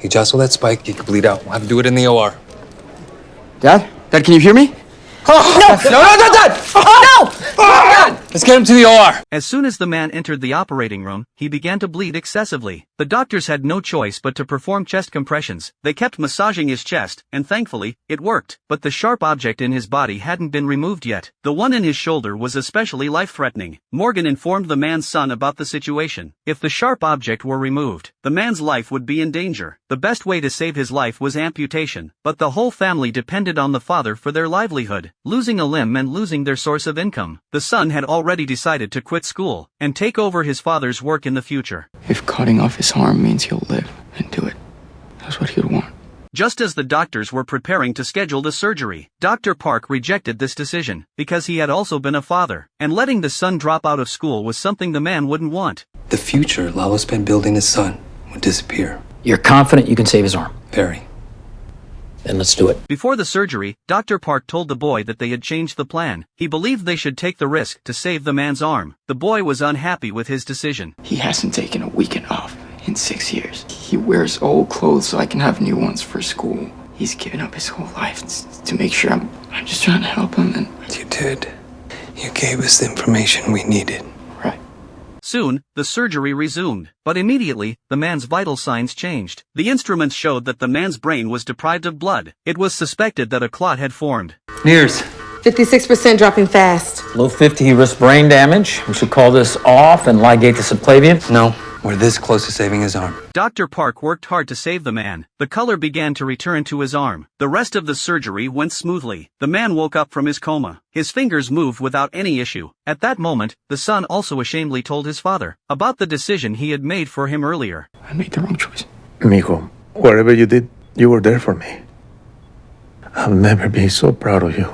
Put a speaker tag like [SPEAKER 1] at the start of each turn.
[SPEAKER 1] You jostle that spike, you can bleed out. We'll have to do it in the OR.
[SPEAKER 2] Dad? Dad, can you hear me?
[SPEAKER 1] No, Dad!
[SPEAKER 2] Dad!
[SPEAKER 1] Let's get him to the OR.
[SPEAKER 3] As soon as the man entered the operating room, he began to bleed excessively. The doctors had no choice but to perform chest compressions. They kept massaging his chest, and thankfully, it worked. But the sharp object in his body hadn't been removed yet. The one in his shoulder was especially life-threatening. Morgan informed the man's son about the situation. If the sharp object were removed, the man's life would be in danger. The best way to save his life was amputation, but the whole family depended on the father for their livelihood. Losing a limb meant losing their source of income. The son had already decided to quit school and take over his father's work in the future.
[SPEAKER 2] If cutting off his arm means he'll live, then do it. That's what he would want.
[SPEAKER 3] Just as the doctors were preparing to schedule the surgery, Dr. Park rejected this decision, because he had also been a father, and letting the son drop out of school was something the man wouldn't want.
[SPEAKER 1] The future Lalo spent building his son would disappear.
[SPEAKER 4] You're confident you can save his arm?
[SPEAKER 1] Very.
[SPEAKER 4] Then let's do it.
[SPEAKER 3] Before the surgery, Dr. Park told the boy that they had changed the plan. He believed they should take the risk to save the man's arm. The boy was unhappy with his decision.
[SPEAKER 2] He hasn't taken a weekend off in 6 years. He wears old clothes so I can have new ones for school. He's given up his whole life to make sure I'm just trying to help him, and
[SPEAKER 1] You did. You gave us the information we needed.
[SPEAKER 2] right.
[SPEAKER 3] Soon, the surgery resumed, but immediately, the man's vital signs changed. The instruments showed that the man's brain was deprived of blood. It was suspected that a clot had formed.
[SPEAKER 1] Nears.
[SPEAKER 5] 56% dropping fast.
[SPEAKER 4] Low 50, he risked brain damage. We should call this off and ligate the subclavian.
[SPEAKER 1] No, we're this close to saving his arm.
[SPEAKER 3] Dr. Park worked hard to save the man. The color began to return to his arm. The rest of the surgery went smoothly. The man woke up from his coma. His fingers moved without any issue. At that moment, the son also ashamedly told his father about the decision he had made for him earlier.
[SPEAKER 2] I made the wrong choice.
[SPEAKER 6] Mijo, whatever you did, you were there for me. I'll never be so proud of you.